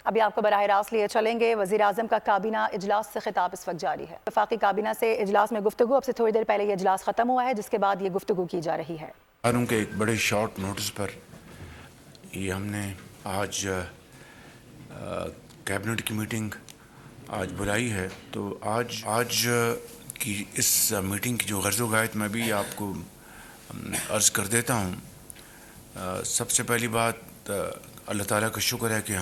ابھی آپ کو براہ راست لیے چلیں گے۔ وزیر اعظم کا کابینہ اجلاس سے خطاب اس وقت جاری ہے۔ وفاقی کابینہ سے اجلاس میں گفتگو اب سے تھوڑی دیر پہلے یہ اجلاس ختم ہوا ہے، جس کے بعد یہ گفتگو کی جا رہی ہے۔ کے ایک بڑے شارٹ نوٹس پر یہ ہم نے آج کیبنٹ کی میٹنگ آج بلائی ہے، تو آج کی اس میٹنگ کی جو غرض و غایت میں بھی آپ کو عرض کر دیتا ہوں۔ سب سے پہلی بات اللہ تعالیٰ کا شکر ہے کہ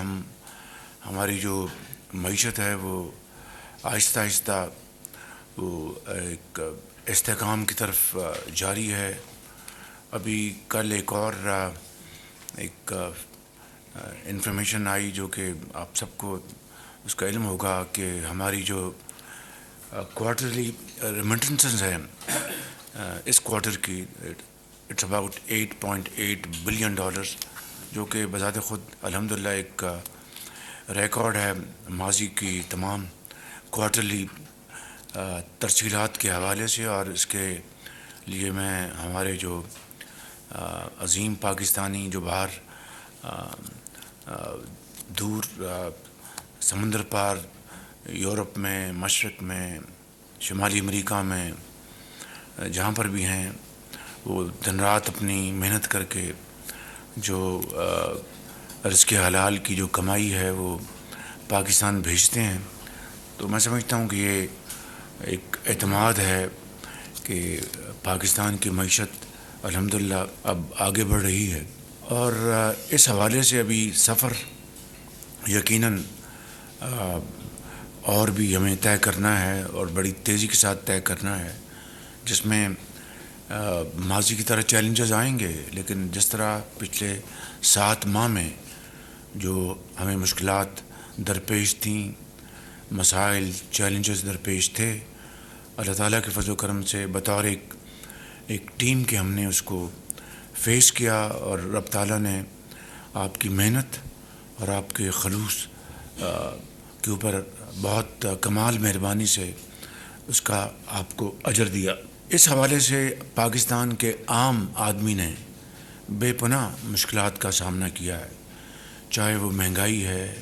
ہماری جو معیشت ہے وہ آہستہ آہستہ وہ ایک استحکام کی طرف جاری ہے۔ ابھی کل ایک اور ایک انفارمیشن آئی جو کہ آپ سب کو اس کا علم ہوگا کہ ہماری جو کوارٹرلی ریمیٹنسز ہیں اس کوارٹر کی اٹس اباؤٹ $8.8 بلین، جو کہ بذات خود الحمدللہ ایک ریکارڈ ہے ماضی کی تمام کوارٹرلی ترسیلات کے حوالے سے۔ اور اس کے لیے میں ہمارے جو عظیم پاکستانی جو باہر دور سمندر پار یورپ میں، مشرق میں، شمالی امریکہ میں جہاں پر بھی ہیں، وہ دن رات اپنی محنت کر کے جو رزق حلال کی جو کمائی ہے وہ پاکستان بھیجتے ہیں۔ تو میں سمجھتا ہوں کہ یہ ایک اعتماد ہے کہ پاکستان کی معیشت الحمدللہ اب آگے بڑھ رہی ہے، اور اس حوالے سے ابھی سفر یقیناً اور بھی ہمیں طے کرنا ہے اور بڑی تیزی کے ساتھ طے کرنا ہے، جس میں ماضی کی طرح چیلنجز آئیں گے، لیکن جس طرح پچھلے 7 ماہ میں جو ہمیں مشکلات درپیش تھیں، مسائل، چیلنجز درپیش تھے، اللہ تعالیٰ کے فضل و کرم سے بطور ایک ٹیم کے ہم نے اس کو فیس کیا، اور رب تعالیٰ نے آپ کی محنت اور آپ کے خلوص کے اوپر بہت کمال مہربانی سے اس کا آپ کو اجر دیا۔ اس حوالے سے پاکستان کے عام آدمی نے بے پناہ مشکلات کا سامنا کیا ہے، چاہے وہ مہنگائی ہے،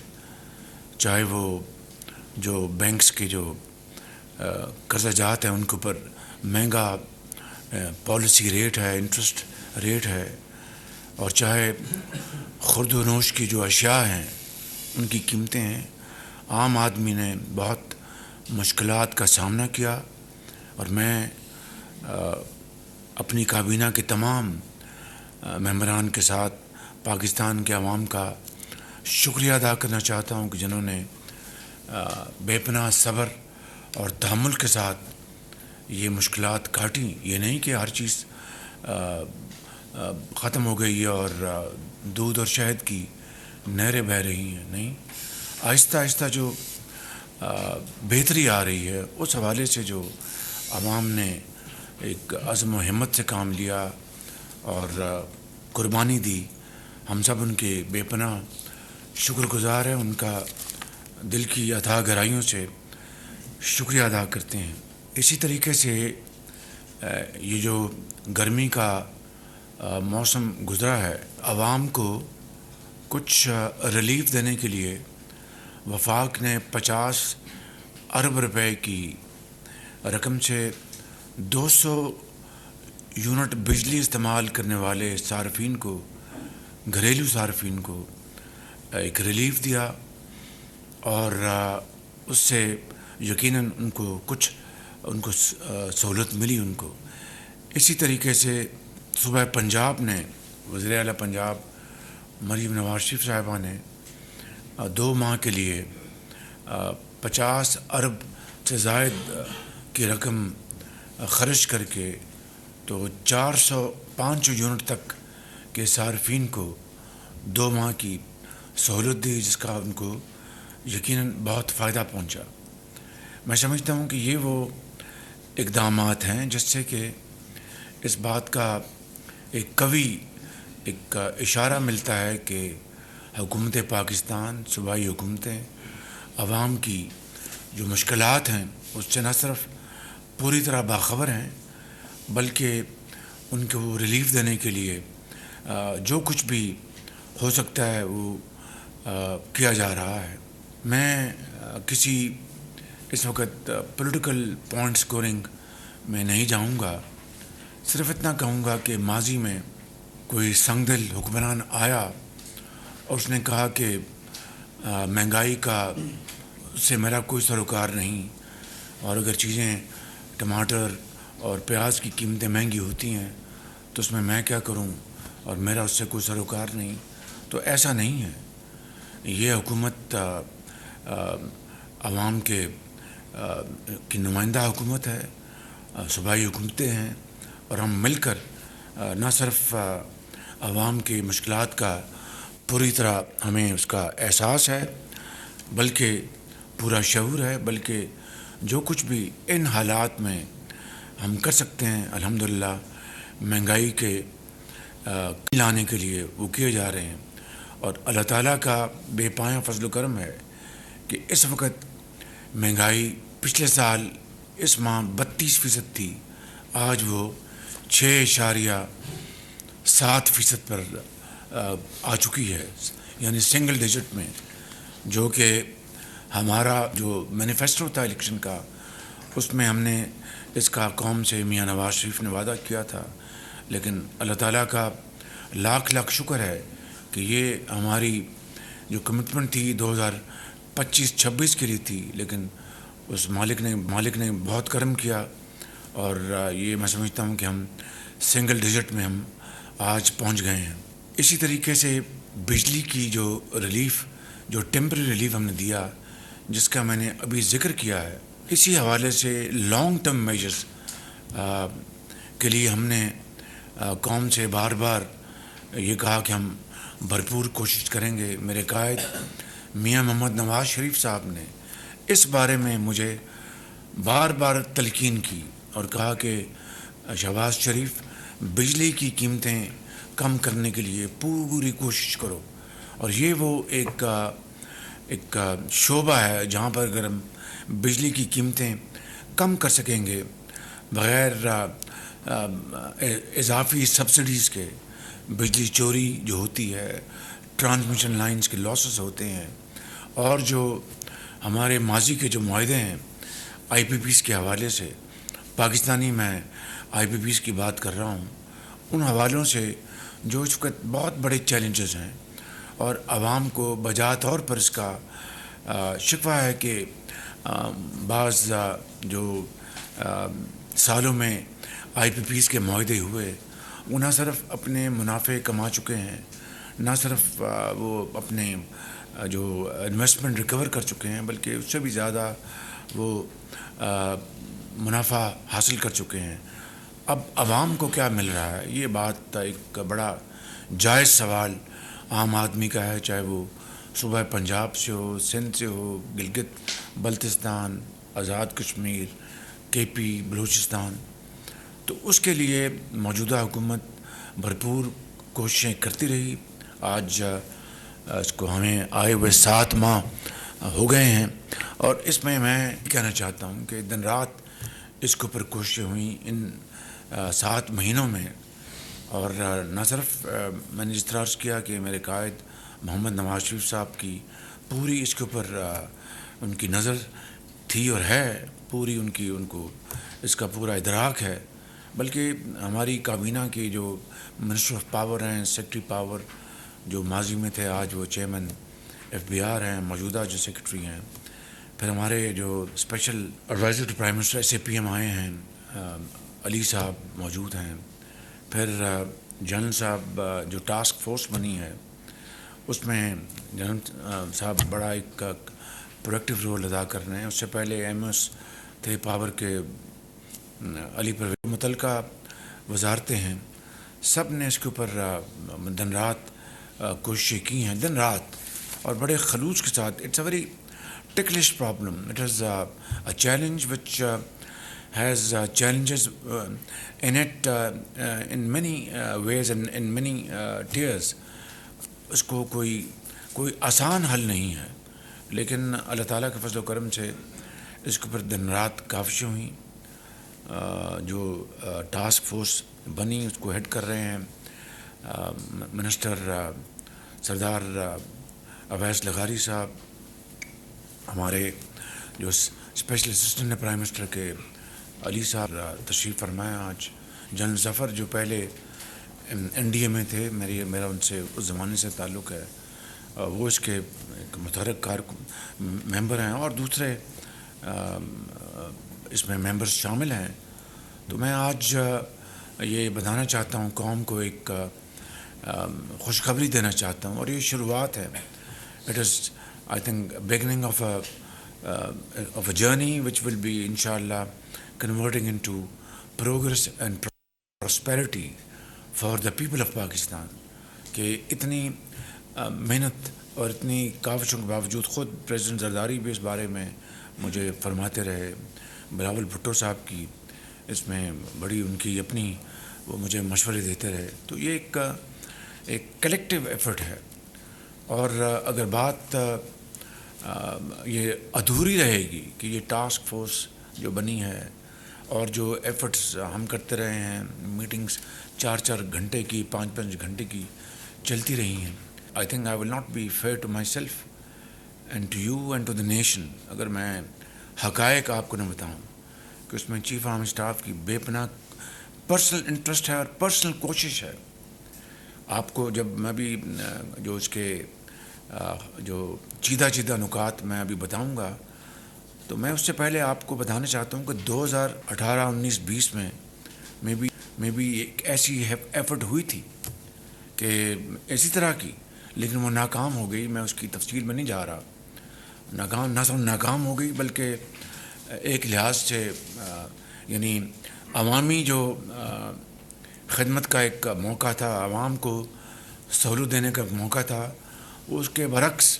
چاہے وہ جو بینکس کے جو قرضہ جات ہیں ان کے اوپر مہنگا پالیسی ریٹ ہے، انٹرسٹ ریٹ ہے، اور چاہے خورد و نوش کی جو اشیاء ہیں ان کی قیمتیں ہیں۔ عام آدمی نے بہت مشکلات کا سامنا کیا، اور میں اپنی کابینہ کے تمام ممبران کے ساتھ پاکستان کے عوام کا شکریہ ادا کرنا چاہتا ہوں کہ جنہوں نے بے پناہ صبر اور تحمل کے ساتھ یہ مشکلات کاٹیں۔ یہ نہیں کہ ہر چیز ختم ہو گئی ہے اور دودھ اور شہد کی نہریں بہہ رہی ہیں، نہیں، آہستہ آہستہ جو بہتری آ رہی ہے، اس حوالے سے جو عوام نے ایک عزم و ہمت سے کام لیا اور قربانی دی، ہم سب ان کے بے پناہ شکر گزار ہیں، ان کا دل کی اتھاہ گہرائیوں سے شکریہ ادا کرتے ہیں۔ اسی طریقے سے یہ جو گرمی کا موسم گزرا ہے، عوام کو کچھ ریلیف دینے کے لیے وفاق نے 50 ارب روپے کی رقم سے 200 یونٹ بجلی استعمال کرنے والے صارفین کو، گھریلو صارفین کو ایک ریلیف دیا، اور اس سے یقیناً ان کو سہولت ملی ان کو۔ اسی طریقے سے صوبہ پنجاب نے، وزیر اعلیٰ پنجاب مریم نواز شریف صاحبہ نے 2 ماہ کے لیے 50 ارب سے زائد کی رقم خرچ کر کے تو 405 یونٹ تک کے صارفین کو 2 ماہ کی سہولت دی، جس کا ان کو یقیناً بہت فائدہ پہنچا۔ میں سمجھتا ہوں کہ یہ وہ اقدامات ہیں جس سے کہ اس بات کا ایک قوی اشارہ ملتا ہے کہ حکومت پاکستان، صوبائی حکومتیں عوام کی جو مشکلات ہیں اس سے نہ صرف پوری طرح باخبر ہیں، بلکہ ان کو ریلیف دینے کے لیے جو کچھ بھی ہو سکتا ہے وہ کیا جا رہا ہے. میں کسی اس وقت پولیٹیکل پوائنٹ سکورنگ میں نہیں جاؤں گا. صرف اتنا کہوں گا کہ ماضی میں کوئی سنگ دل حکمران آیا اور اس نے کہا کہ مہنگائی کا سے میرا کوئی سروکار نہیں، اور اگر چیزیں ٹماٹر اور پیاز کی قیمتیں مہنگی ہوتی ہیں تو اس میں کیا کروں، اور میرا اس سے کوئی سروکار نہیں. تو ایسا نہیں ہے. یہ حکومت عوام کی نمائندہ حکومت ہے، صوبائی حکومتیں ہیں، اور ہم مل کر نہ صرف عوام کی مشکلات کا پوری طرح ہمیں اس کا احساس ہے، بلکہ پورا شعور ہے، بلکہ جو کچھ بھی ان حالات میں ہم کر سکتے ہیں الحمدللہ مہنگائی کے لانے کے لیے وہ کیے جا رہے ہیں. اور اللہ تعالیٰ کا بے پایاں فضل و کرم ہے کہ اس وقت مہنگائی پچھلے سال اس ماہ 32% تھی، آج وہ 6.7% پر آ چکی ہے، یعنی سنگل ڈیجٹ میں، جو کہ ہمارا جو مینیفیسٹو تھا الیکشن کا، اس میں ہم نے اس کا قوم سے میاں نواز شریف نے وعدہ کیا تھا. لیکن اللہ تعالیٰ کا لاکھ لاکھ شکر ہے کہ یہ ہماری جو کمٹمنٹ تھی 2025-26 کے لیے تھی، لیکن اس مالک نے بہت کرم کیا، اور یہ میں سمجھتا ہوں کہ ہم سنگل ڈیجٹ میں ہم آج پہنچ گئے ہیں. اسی طریقے سے بجلی کی جو ریلیف، جو ٹیمپرری ریلیف ہم نے دیا، جس کا میں نے ابھی ذکر کیا ہے، اسی حوالے سے لانگ ٹرم میجرز کے لیے ہم نے قوم سے بار بار یہ کہا کہ ہم بھرپور کوشش کریں گے. میرے قائد میاں محمد نواز شریف صاحب نے اس بارے میں مجھے بار بار تلقین کی اور کہا کہ شہباز شریف، بجلی کی قیمتیں کم کرنے کے لیے پوری کوشش کرو. اور یہ وہ ایک شعبہ ہے جہاں پر اگر ہم بجلی کی قیمتیں کم کر سکیں گے بغیر اضافی سبسڈیز کے. بجلی چوری جو ہوتی ہے، ٹرانسمیشن لائنز کے لاسز ہوتے ہیں، اور جو ہمارے ماضی کے جو معاہدے ہیں آئی پی پیز کے حوالے سے، پاکستانی میں آئی پی پیز کی بات کر رہا ہوں، ان حوالوں سے جو اس وقت بہت بڑے چیلنجز ہیں، اور عوام کو بجا طور پر اس کا شکوہ ہے کہ بعض جو سالوں میں آئی پی پیز کے معاہدے ہوئے، وہ نہ صرف اپنے منافع کما چکے ہیں، نہ صرف وہ اپنے جو انویسٹمنٹ ریکور کر چکے ہیں، بلکہ اس سے بھی زیادہ وہ منافع حاصل کر چکے ہیں. اب عوام کو کیا مل رہا ہے؟ یہ بات ایک بڑا جائز سوال عام آدمی کا ہے، چاہے وہ صوبہ پنجاب سے ہو، سندھ سے ہو، گلگت بلتستان، آزاد کشمیر، کے پی، بلوچستان. تو اس کے لیے موجودہ حکومت بھرپور کوششیں کرتی رہی. آج اس کو ہمیں آئے ہوئے 7 ماہ ہو گئے ہیں، اور اس میں کہنا چاہتا ہوں کہ دن رات اس کے اوپر کوششیں ہوئیں ان 7 مہینوں میں. اور نہ صرف میں نے جس طرح عرض کیا کہ میرے قائد محمد نواز شریف صاحب کی پوری اس کے اوپر ان کی نظر تھی اور ہے، پوری ان کو اس کا پورا ادراک ہے، بلکہ ہماری کابینہ کے جو منسٹر آف پاور ہیں، سیکرٹری پاور جو ماضی میں تھے، آج وہ چیئرمین ایف بی آر ہیں، موجودہ جو سیکرٹری ہیں. پھر ہمارے جو special adviser to prime minister S A P M آئے ہیں، علی صاحب موجود ہیں. پھر جنرل صاحب جو ٹاسک فورس بنی ہے، اس میں جنرل صاحب بڑا ایک پروڈکٹیو رول ادا کر رہے ہیں. اس سے پہلے ایم ایس تھے پاور کے علی پرویز. متعلقہ وزارتیں ہیں، سب نے اس کے اوپر دن رات کوششیں کی ہیں، دن رات، اور بڑے خلوص کے ساتھ. It's a very ticklish problem. It is a challenge which has challenges in it in many ways and in many tiers. اس کو کوئی آسان حل نہیں ہے، لیکن اللہ تعالیٰ کے فضل و کرم سے اس کے اوپر دن رات کاوشیں ہوئیں. جو ٹاسک فورس بنی اس کو ہیڈ کر رہے ہیں منسٹر سردار اویس لغاری صاحب، ہمارے جو اسپیشل اسسٹنٹ پرائم منسٹر کے علی صاحب تشریف فرمایا آج، جنرل ظفر جو پہلے این ڈی اے میں تھے، میرا ان سے اس زمانے سے تعلق ہے، وہ اس کے ایک متحرک ممبر ہیں، اور دوسرے اس میں ممبرز شامل ہیں. تو میں آج یہ بتانا چاہتا ہوں قوم کو، ایک خوشخبری دینا چاہتا ہوں، اور یہ شروعات ہے. It is I think beginning of a journey which will be انشاءاللہ converting into progress and prosperity for the people of Pakistan. کہ اتنی محنت اور اتنی کاوشوں کے باوجود خود پریزیڈنٹ زرداری بھی اس بارے میں مجھے فرماتے رہے، بلاول بھٹو صاحب کی اس میں بڑی ان کی اپنی وہ مجھے مشورے دیتے رہے. تو یہ ایک کلیکٹیو ایفرٹ ہے، اور اگر بات یہ ادھوری رہے گی کہ یہ ٹاسک فورس جو بنی ہے اور جو ایفرٹس ہم کرتے رہے ہیں، میٹنگز 4 گھنٹے کی، 5 گھنٹے کی چلتی رہی ہیں، I think I will not be fair to myself and to you and to the nation اگر میں حقائق آپ کو نہ بتاؤں کہ اس میں چیف آرمی اسٹاف کی بے پناہ پرسنل انٹرسٹ ہے اور پرسنل کوشش ہے. آپ کو جب میں بھی جو اس کے جو چیدہ نکات میں ابھی بتاؤں گا، تو میں اس سے پہلے آپ کو بتانا چاہتا ہوں کہ 2018 19 20 میں بھی ایک ایسی ایفرٹ ہوئی تھی کہ اسی طرح کی، لیکن وہ ناکام ہو گئی. میں اس کی تفصیل میں نہیں جا رہا. نہ صرف ناکام ہو گئی بلکہ ایک لحاظ سے یعنی عوامی جو خدمت کا ایک موقع تھا، عوام کو سہولت دینے کا موقع تھا، وہ اس کے برعکس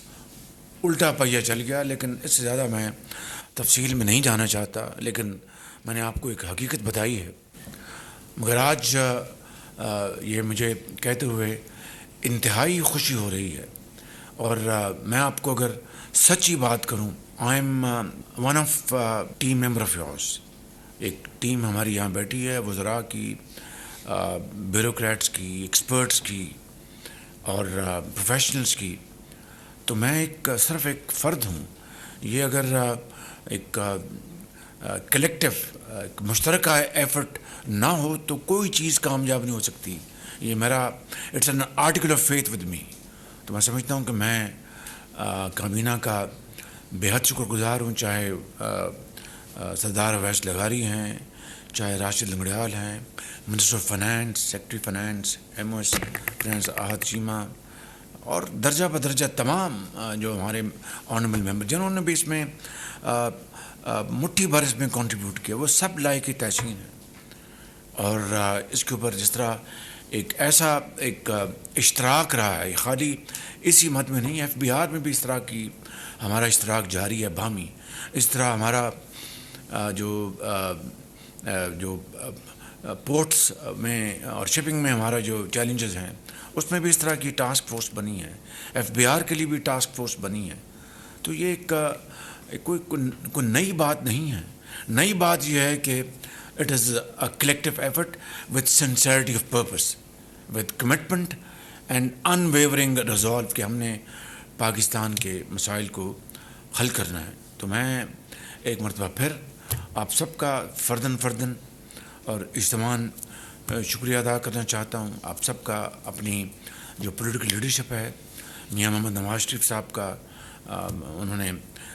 الٹا پہیہ چل گیا. لیکن اس سے زیادہ میں تفصیل میں نہیں جانا چاہتا، لیکن میں نے آپ کو ایک حقیقت بتائی ہے. مگر آج یہ مجھے کہتے ہوئے انتہائی خوشی ہو رہی ہے، اور میں آپ کو اگر سچی بات کروں، I am one of team member of yours. ایک ٹیم ہماری یہاں بیٹھی ہے، وزراء کی، بیوروکریٹس کی، ایکسپرٹس کی اور پروفیشنلز کی. تو میں صرف ایک فرد ہوں. یہ اگر ایک کلیکٹیو مشترکہ ایفرٹ نہ ہو تو کوئی چیز کامیاب نہیں ہو سکتی. یہ میرا it's an article of faith with me. تو میں سمجھتا ہوں کہ میں کابینہ کا بے حد شکر گزار ہوں، چاہے سردار اویس لغاری ہیں، چاہے راشد لنگڑیال ہیں، minister of finance, secretary finance, M O S finance Ahad Cheema, اور درجہ بدرجہ تمام جو ہمارے آنریبل ممبر جنہوں نے بھی اس میں مٹھی بھر اس میں کنٹریبیوٹ کیا، وہ سب لائق تحسین ہیں. اور اس کے اوپر جس طرح ایک ایسا ایک اشتراک رہا ہے، خالی اسی مد میں نہیں، ایف بی آر میں بھی اس طرح کی ہمارا اشتراک جاری ہے باہمی. اس طرح ہمارا جو پورٹس میں اور شپنگ میں ہمارا جو چیلنجز ہیں، اس میں بھی اس طرح کی ٹاسک فورس بنی ہے. ایف بی آر کے لیے بھی ٹاسک فورس بنی ہے. تو یہ کوئی نئی بات نہیں ہے. نئی بات یہ ہے کہ it is a collective effort with sincerity of purpose, with commitment and unwavering resolve کہ ہم نے پاکستان کے مسائل کو حل کرنا ہے. تو میں ایک مرتبہ پھر آپ سب کا فرداً اور اجتماعاً شکریہ ادا کرنا چاہتا ہوں. آپ سب کا اپنی جو پولیٹیکل لیڈرشپ ہے، میاں محمد نواز شریف صاحب کا، انہوں نے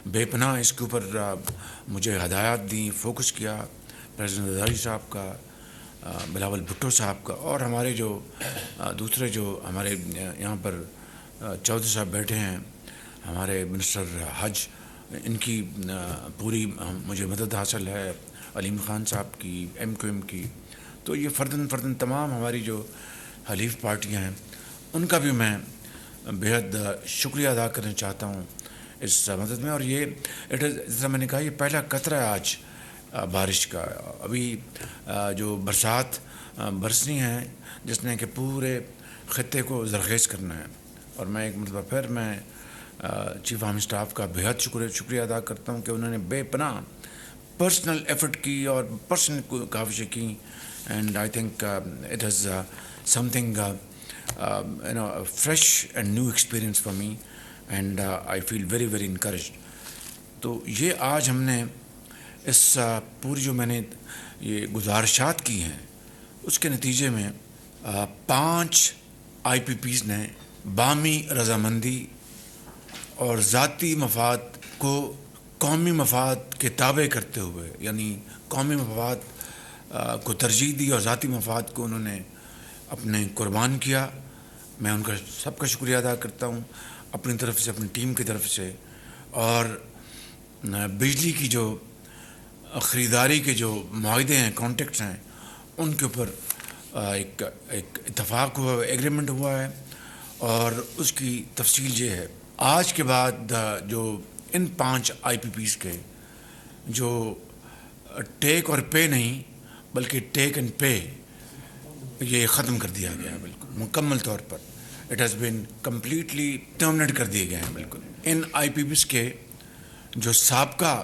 بے پناہ اس کے اوپر مجھے ہدایات دی، فوکس کیا، پریزیڈنٹ زرداری صاحب کا، بلاول بھٹو صاحب کا، اور ہمارے جو دوسرے جو ہمارے یہاں پر چودھری صاحب بیٹھے ہیں، ہمارے منسٹر حج، ان کی پوری مجھے مدد حاصل ہے، علیم خان صاحب کی، ایم کیو ایم کی. تو یہ فرداً تمام ہماری جو حلیف پارٹیاں ہیں، ان کا بھی میں بے حد شکریہ ادا کرنا چاہتا ہوں اس مدد میں. اور یہ جس طرح میں نے کہا، یہ پہلا قطرہ ہے آج بارش کا. ابھی جو برسات برسنی ہے جس نے کہ پورے خطے کو زرخیز کرنا ہے. اور میں ایک مرتبہ پھر میں چیف آرمی اسٹاف کا بے حد شکریہ ادا کرتا ہوں کہ انہوں نے بے پناہ پرسنل ایفرٹ کی اور پرسنل کاوشیں کی. And I think it is something fresh and new experience for me. And I feel very very encouraged. تو یہ آج ہم نے اس پوری جو میں نے یہ گزارشات کی ہیں اس کے نتیجے میں 5 IPPs نے باہمی رضامندی اور ذاتی مفاد کو قومی مفاد کے تابع کرتے ہوئے، یعنی قومی مفاد کو ترجیح دی اور ذاتی مفاد کو انہوں نے اپنے قربان کیا. میں ان کا سب کا شکریہ ادا کرتا ہوں اپنی طرف سے، اپنی ٹیم کی طرف سے. اور بجلی کی جو خریداری کے جو معاہدے ہیں، کانٹریکٹس ہیں، ان کے اوپر ایک اتفاق ہوا، ایگریمنٹ ہوا ہے. اور اس کی تفصیل یہ ہے، آج کے بعد جو ان 5 IPPs کے جو ٹیک اور پے نہیں بلکہ ٹیک اینڈ پے، یہ ختم کر دیا گیا ہے بالکل مکمل طور پر. It has been completely terminate کر دیے گئے ہیں بالکل. ان IPPs کے جو سابقہ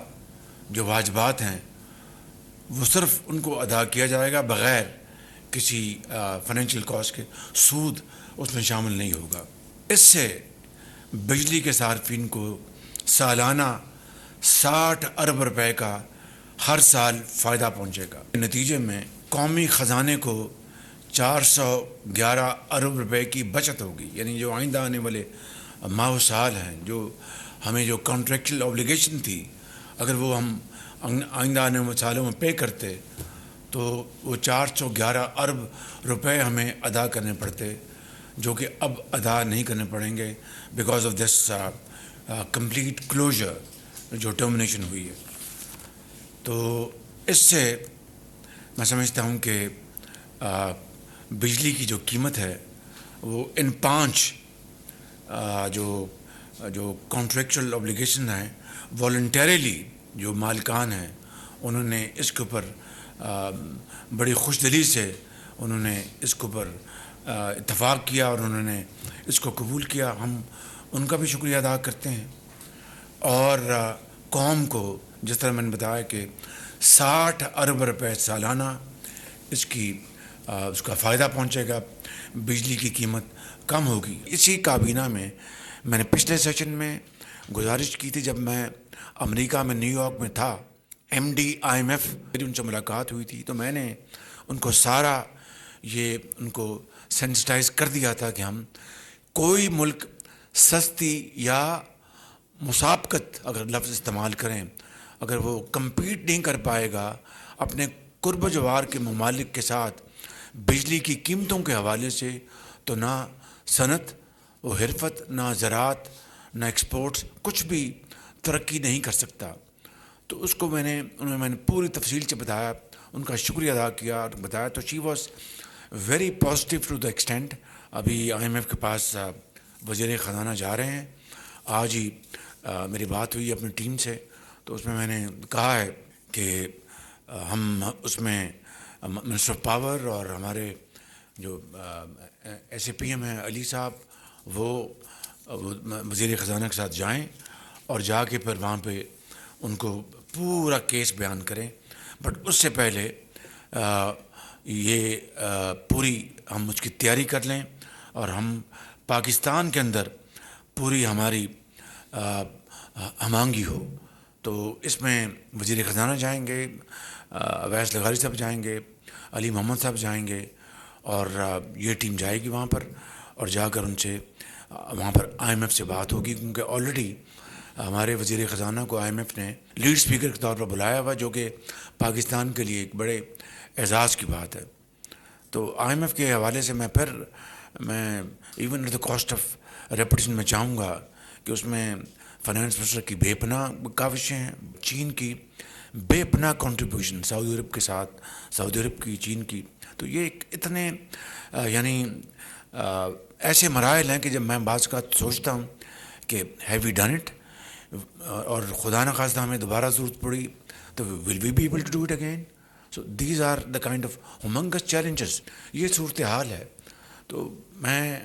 جو واجبات ہیں وہ صرف ان کو ادا کیا جائے گا بغیر کسی فائنینشیل کاسٹ کے. سود اس میں شامل نہیں ہوگا. اس سے بجلی کے صارفین کو سالانہ 60 ارب روپے کا ہر سال فائدہ پہنچے گا. نتیجے میں قومی خزانے کو 411 ارب روپے کی بچت ہوگی. یعنی جو آئندہ آنے والے ماہ و سال ہیں، جو ہمیں جو کانٹریکچل اوبلیگیشن تھی، اگر وہ ہم آئندہ آنے والے سالوں میں پے کرتے تو وہ 411 ارب روپے ہمیں ادا کرنے پڑتے، جو کہ اب ادا نہیں کرنے پڑیں گے because of this complete closure جو ٹرمنیشن ہوئی ہے. تو اس سے میں سمجھتا ہوں کہ بجلی کی جو قیمت ہے وہ ان 5 جو کانٹریکچل اوبلیگیشن ہیں، والنٹیریلی جو مالکان ہیں انہوں نے اس کے اوپر بڑی خوش دلی سے انہوں نے اس کے اوپر اتفاق کیا اور انہوں نے اس کو قبول کیا. ہم ان کا بھی شکریہ ادا کرتے ہیں. اور قوم کو جس طرح میں نے بتایا کہ 60 ارب روپے سالانہ اس کا فائدہ پہنچے گا، بجلی کی قیمت کم ہوگی. اسی کابینہ میں میں نے پچھلے سیشن میں گزارش کی تھی، جب میں امریکہ میں نیو یارک میں تھا، MD IMF میری ان سے ملاقات ہوئی تھی، تو میں نے ان کو سارا ان کو سینسٹائز کر دیا تھا کہ ہم کوئی ملک سستی یا مسابقت اگر لفظ استعمال کریں، اگر وہ کمپیٹ نہیں کر پائے گا اپنے قرب و جوار کے ممالک کے ساتھ بجلی کی قیمتوں کے حوالے سے، تو نہ صنعت و حرفت، نہ زراعت، نہ ایکسپورٹس، کچھ بھی ترقی نہیں کر سکتا. تو اس کو میں نے پوری تفصیل سے بتایا، ان کا شکریہ ادا کیا اور بتایا. تو she was very positive to the extent. ابھی IMF کے پاس وزیر خزانہ جا رہے ہیں. آج ہی میری بات ہوئی اپنی ٹیم سے، تو اس میں نے کہا ہے کہ ہم اس میں منسٹر آف پاور اور ہمارے جو SAPM ہیں علی صاحب، وہ وزیر خزانہ کے ساتھ جائیں اور جا کے پھر وہاں پہ ان کو پورا کیس بیان کریں. بٹ اس سے پہلے یہ پوری ہم اس کی تیاری کر لیں اور ہم پاکستان کے اندر پوری ہماری ہم آہنگی ہو. تو اس میں وزیر خزانہ جائیں گے، اویس لغاری صاحب جائیں گے، علی محمد صاحب جائیں گے، اور یہ ٹیم جائے گی وہاں پر، اور جا کر ان سے وہاں پر IMF سے بات ہوگی. کیونکہ آلریڈی ہمارے وزیر خزانہ کو IMF نے لیڈ اسپیکر کے طور پر بلایا ہوا، جو کہ پاکستان کے لیے ایک بڑے اعزاز کی بات ہے. تو IMF کے حوالے سے میں even at the cost of reputation میں چاہوں گا کہ اس میں فائنانس منسٹر کی بے پناہ کاوشیں ہیں، چین کی بے پناہ کنٹریبیوشن سعودی عرب کے ساتھ، سعودی عرب کی، چین کی. تو یہ اتنے یعنی ایسے مراحل ہیں کہ جب میں بعض کا سوچتا ہوں کہ ہیو وی ڈن اٹ، اور خدا نخواستہ ہمیں دوبارہ ضرورت پڑی تو will we be able to do it again. So these are the kind of humongous challenges. یہ صورتحال ہے. تو میں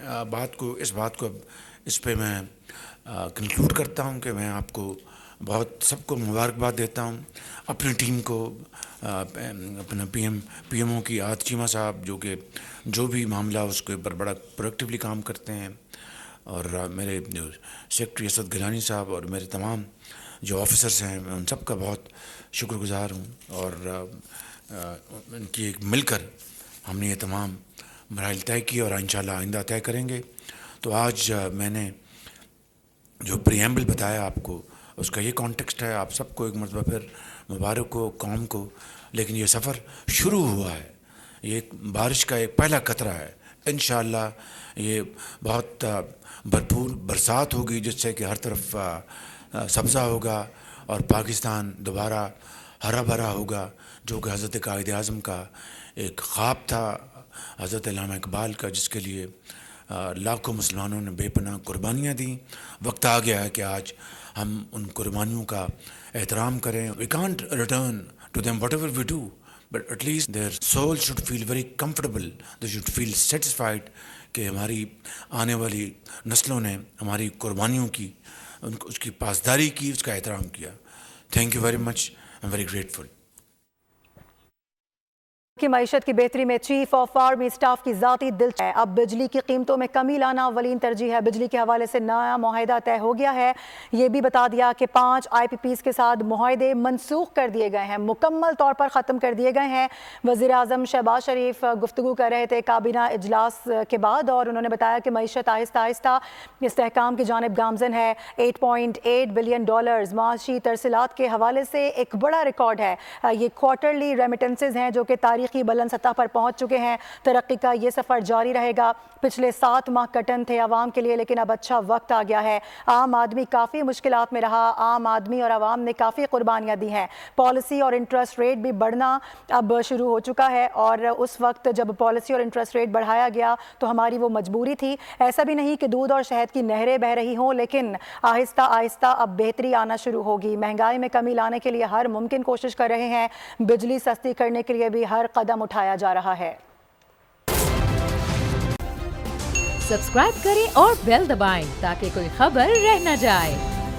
اس بات کو اس پہ میں کنکلوڈ کرتا ہوں کہ میں آپ کو بہت سب کو مبارکباد دیتا ہوں، اپنی ٹیم کو، اپنا پی ایم او کی عاد چیمہ صاحب، جو کہ جو بھی معاملہ اس کے اوپر بڑا پروڈکٹیولی کام کرتے ہیں، اور میرے جو سیکٹری اسد گیلانی صاحب اور میرے تمام جو آفیسرس ہیں میں ان سب کا بہت شکر گزار ہوں، اور ان کی ایک مل کر ہم نے یہ تمام مراحل طے کیے اور انشاءاللہ آئندہ طے کریں گے۔ تو آج میں نے جو پریمبل بتایا آپ کو، اس کا یہ کانٹیکسٹ ہے، آپ سب کو ایک مرتبہ پھر مبارک ہو قوم کو، لیکن یہ سفر شروع ہوا ہے، یہ بارش کا ایک پہلا قطرہ ہے۔ انشاءاللہ یہ بہت بھرپور برسات ہوگی جس سے کہ ہر طرف سبزہ ہوگا اور پاکستان دوبارہ ہرا بھرا ہوگا، جو کہ حضرت قائد اعظم کا ایک خواب تھا، حضرت علامہ اقبال کا، جس کے لیے لاکھوں مسلمانوں نے بے پناہ قربانیاں دیں۔ وقت آ گیا ہے کہ آج ہم ان قربانیوں کا احترام کریں۔ We can't return to them whatever we do, but at least their soul should feel very comfortable. They should feel satisfied کہ ہماری آنے والی نسلوں نے ہماری قربانیوں کی، اس کی پاسداری کی، اس کا احترام کیا۔ Thank you very much, I am very grateful. کی معیشت کی بہتری میں چیف آف آرمی اسٹاف کی ذاتی دلچسپی ہے۔ اب بجلی کی قیمتوں میں کمی لانا اولین ترجیح ہے۔ بجلی کے حوالے سے نیا معاہدہ طے ہو گیا ہے۔ یہ بھی بتا دیا کہ 5 IPPs کے ساتھ معاہدے منسوخ کر دیے گئے ہیں، مکمل طور پر ختم کر دیے گئے ہیں۔ وزیر اعظم شہباز شریف گفتگو کر رہے تھے کابینہ اجلاس کے بعد، اور انہوں نے بتایا کہ معیشت آہستہ آہستہ استحکام کی جانب گامزن ہے۔ $8.8 بلین معاشی ترسیلات کے حوالے سے ایک بڑا ریکارڈ ہے۔ یہ کوارٹرلی ریمیٹنسز ہیں جو کہ تاریخی بلند سطح پر پہنچ چکے ہیں۔ ترقی کا یہ سفر جاری رہے گا۔ پچھلے 7 ماہ کٹن تھے عوام کے لیے، لیکن اب اچھا وقت آ گیا ہے۔ عام آدمی کافی مشکلات میں رہا، عام آدمی اور عوام نے کافی قربانیاں دی ہیں۔ پالیسی اور انٹرسٹ ریٹ بھی بڑھنا اب شروع ہو چکا ہے، اور اس وقت جب پالیسی اور انٹرسٹ ریٹ بڑھایا گیا تو ہماری وہ مجبوری تھی۔ ایسا بھی نہیں کہ دودھ اور شہد کی نہریں بہہ رہی ہوں، لیکن آہستہ آہستہ اب بہتری آنا شروع ہوگی۔ مہنگائی میں کمی لانے کے لیے ہر ممکن کوشش کر رہے ہیں۔ بجلی سستی کرنے کے لیے بھی ہر قدم اٹھایا جا رہا ہے۔ سبسکرائب کریں اور بیل دبائیں تاکہ کوئی خبر رہ نہ جائے۔